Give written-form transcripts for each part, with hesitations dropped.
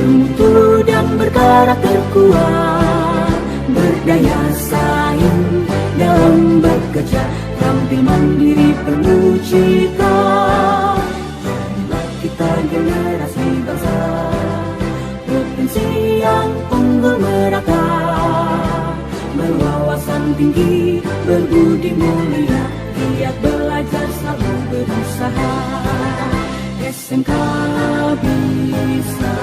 bermutu dan berkarakter kuat, berdaya saing dalam bekerja, tampil mandiri penuh cita. Jadilah kita generasi bangsa, potensi yang unggul merata, berwawasan tinggi, berbudi mulia, giat belajar selalu berusaha. SMK bisa.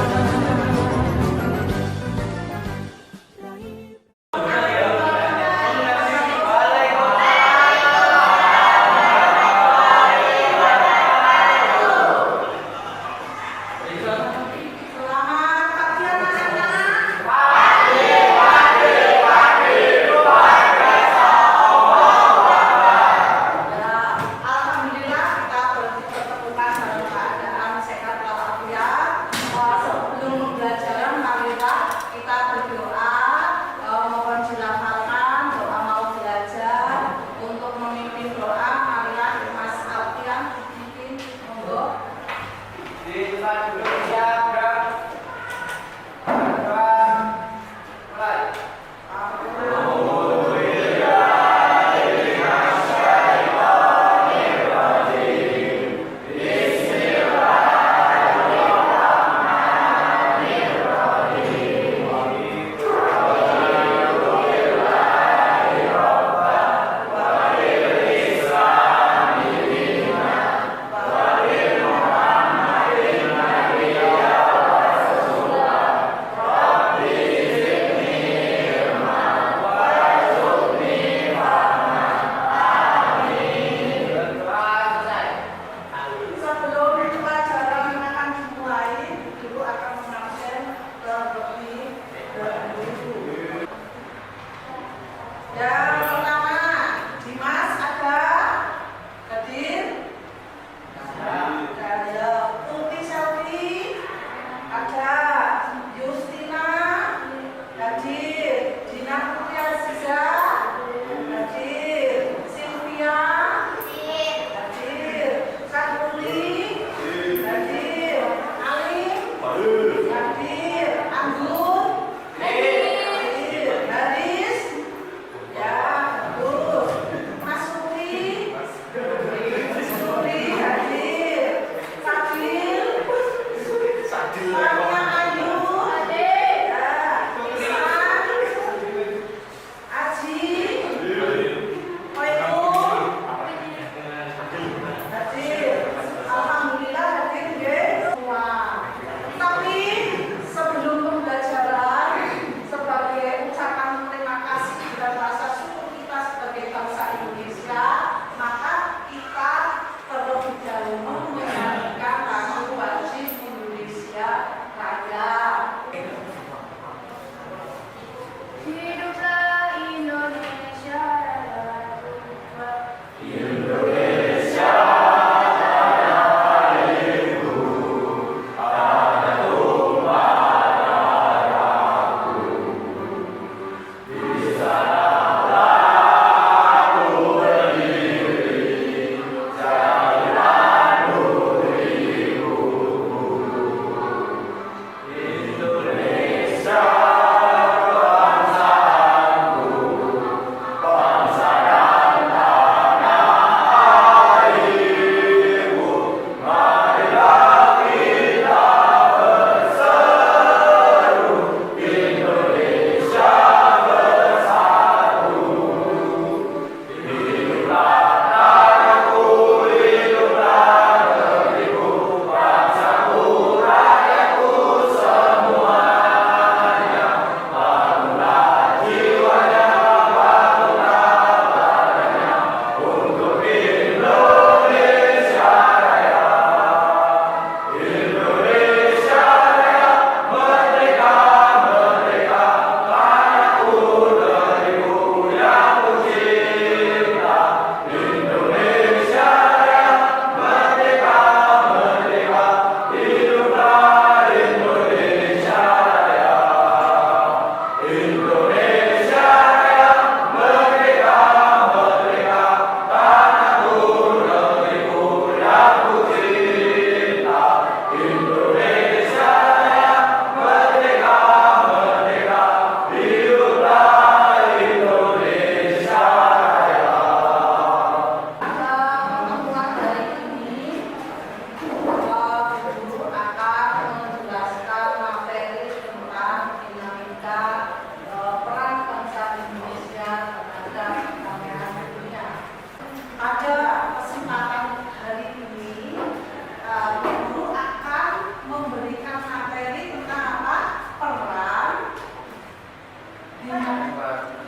Ya.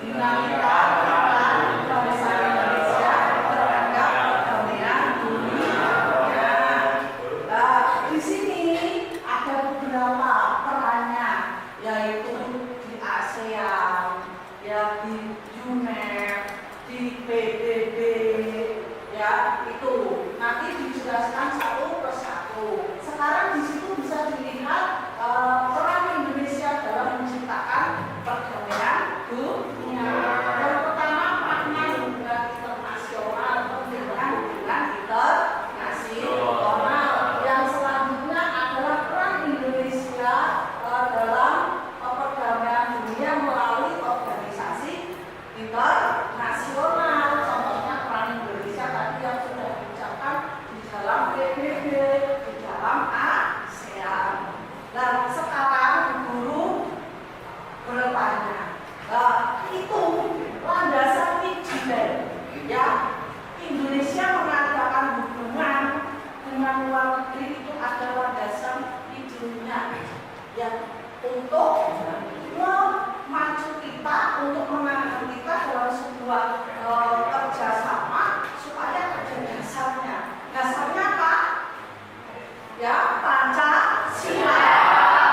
dinamika bangsa Indonesia terhadap perdamaian dunia. Nah, di sini ada beberapa perannya, yaitu di ASEAN, ya di UNEP, di PBB, ya itu nanti dijelaskan satu persatu. Sekarang di situ bisa dilihat peran Indonesia dalam menciptakan perdamaian dunia. Yang pertama, makna hubungan internasional, hubungan internasional. Yang selanjutnya adalah peran Indonesia dalam perdamaian dunia melalui organisasi internasional. Contohnya peran Indonesia tadi yang sudah diucapkan di dalam PBB, di dalam ASEAN. Nah, sekarang guru bertanya, itu landasan vigilante, ya, Indonesia mengadakan hubungan dengan luar negeri itu ada landasan vigilante, ya, untuk memacu kita, untuk menangani kita dalam sebuah kerjasama supaya ada dasarnya. Dasarnya apa? Ya, Pancasila.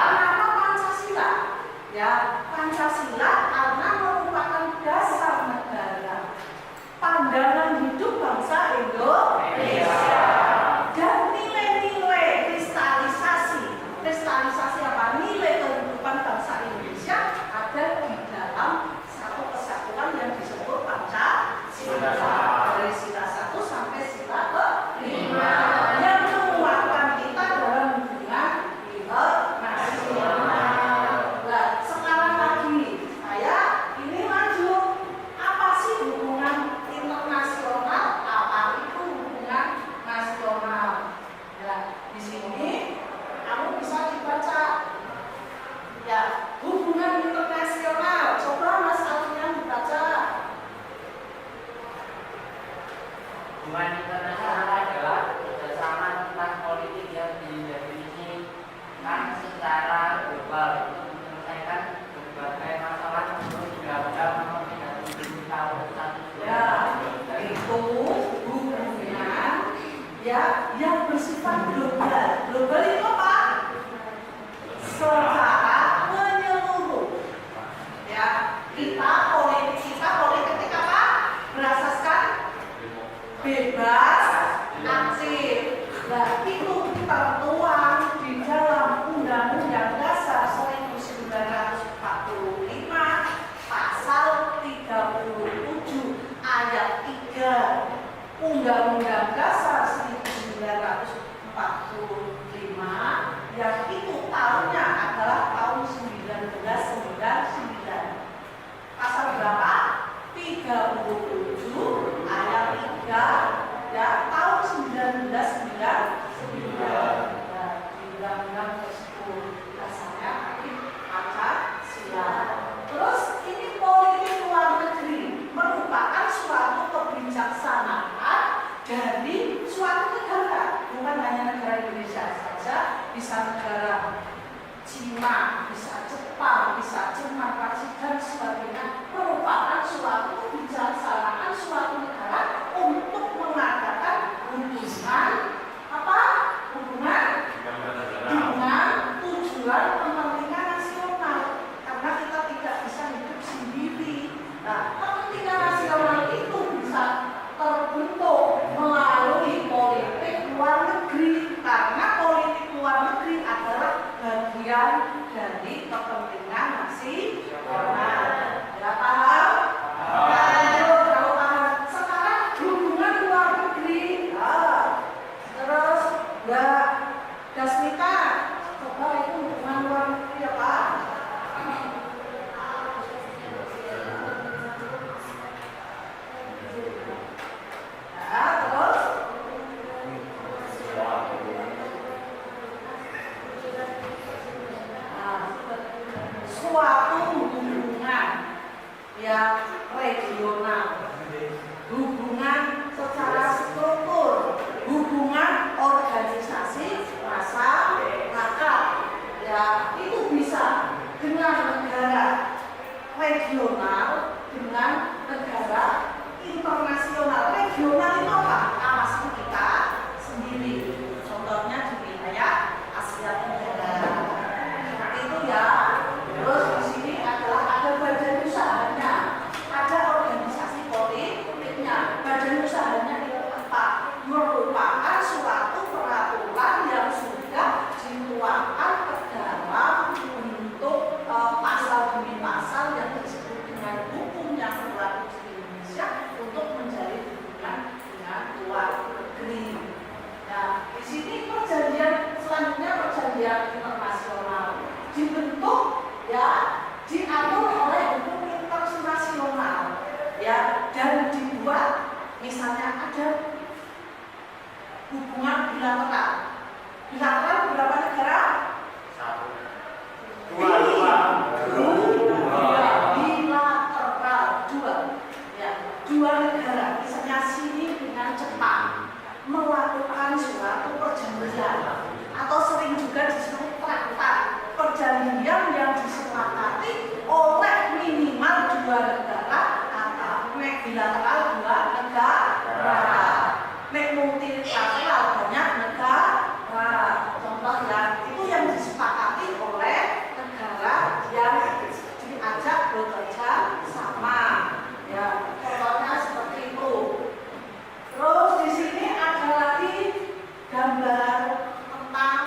Kenapa Pancasila? Ya, Pancasila karena merupakan dasar negara, pandangan hidup bangsa Indonesia, dan nilai-nilai kristalisasi apa? Nilai kehidupan bangsa Indonesia ada di dalam satu kesatuan yang disebut Pancasila, dari sila 1 sampai sila ke-5, yang menguatkan kita dalam hubungan internasional. Nah, sekarang lagi ini lanjut, apa sih hubungan internasional? Apa itu hubungan nasional? Ya, di sini kamu bisa dibaca, ya, hubungan internasional. Coba Mas Alfian dibaca. Hubungan internasional adalah kerjasama tentang politik yang didefinisikan secara global untuk menyelesaikan berbagai masalah menurut Undang-Undang Nomor 37 Tahun 1999. Ya, itu hubungan, ya, yang bersifat global. Global itu apa? Secara menyeluruh. Ya, politik apa? Berasaskan bebas aktif. Nah, itu tertuang di dalam Undang-Undang Dasar 1945 pasal 37 ayat 3. Undang-Undang Dasar 1945 yang itu tahunnya adalah tahun 1999. Pasal berapa? 37 ayat 3, ya, tahun 1999. Di Undang-Undang tersebut dasarnya Pancasila. Terus ini politik luar negeri merupakan suatu kebijaksanaan dari suatu negara, bukan hanya negara Indonesia saja, bisa negara Cina, bisa Jepang, bisa Jerman, Prancis, dan sebagainya. Merupakan suatu kebijaksanaan suatu negara untuk mengadakan hubungan apa? Hubungan tujuan kepentingan nasional, karena kita tidak bisa hidup sendiri. Nah, kepentingan nasional itu bisa terbentuk melalui politik luar negeri, karena politik luar negeri adalah bagian dari kepentingan nasional. Ya, paham? Kalau paham. Sekarang hubungan luar negeri. Terus Mbak Dasmita, coba itu hubungan luar negeri apa? Terus suatu hubungan yang regional, hubungan secara struktur, hubungan organisasi masyarakat, ya, itu bisa dengan negara regional, misalnya ada hubungan bilateral. Bilateral berapa negara? Satu. Bilateral dua. Ya, dua negara. Misalnya sini dengan Jepang melakukan suatu perjanjian atau sering juga disebut traktat. Perjanjian yang disepakati oleh minimal dua negara atau bilateral dua negara. Multilateral banyak negara. Contoh ya, itu yang disepakati oleh negara yang diajak bekerja sama. Ya, contohnya seperti itu. Terus di sini ada lagi gambar tentang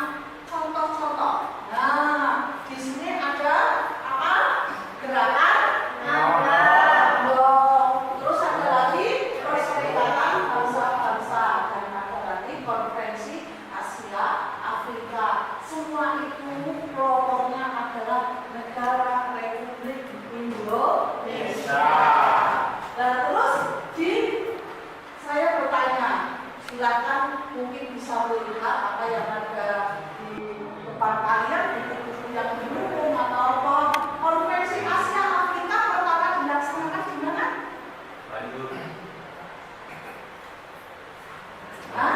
contoh-contoh. Nah, di sini ada apa? Gerakan terus ada lagi Perserikatan Bangsa-Bangsa dan ada lagi Konferensi Asia Afrika. Semua itu kelompoknya adalah Negara Republik Indonesia. Dan terus saya bertanya, silakan mungkin bisa melihat apa yang ada di depan kalian, buku-buku yang didukung atau apa. Konferensi Asia Afrika pertama dilaksanakan di mana? Bandung. Hah?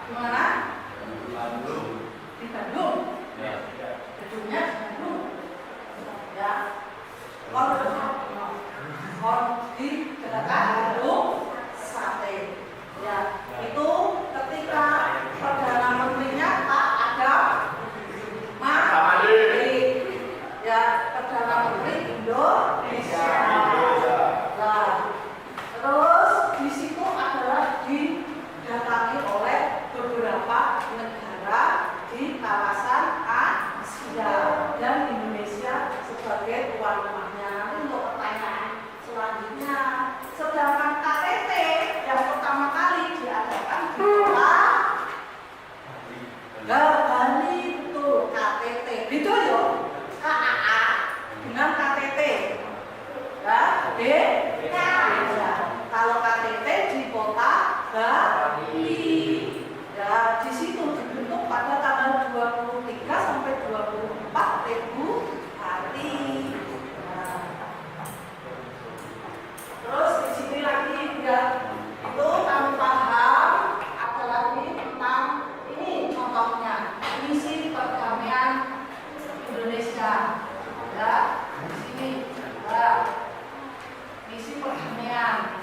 Di mana? Bandung. Di Bandung. Ya. Gedungnya di Bandung. Ya. Di dekat Gedung Sate. Ya, itu ketika Perdana Menterinya Pak Adam Malik. Ya, Perdana Menteri Indonesia. Nah, terus di situ adalah didatangi oleh beberapa negara di kawasan Asia dan Indonesia sebagai tuan rumahnya. Nanti untuk pertanyaan selanjutnya, sedangkan KTT yang pertama kali diadakan di kota Bali itu KTT. Itu yo KAA dengan KTT. Ya, beda. Kalau KTT di kota Bali. Ya, di situ dibentuk pada tanggal 23 sampai 24 Februari. Nah, terus di sini lagi ya, itu kami paham ada lagi tentang ini contohnya misi perdamaian Indonesia. Ya, di sini ya, misi perdamaian.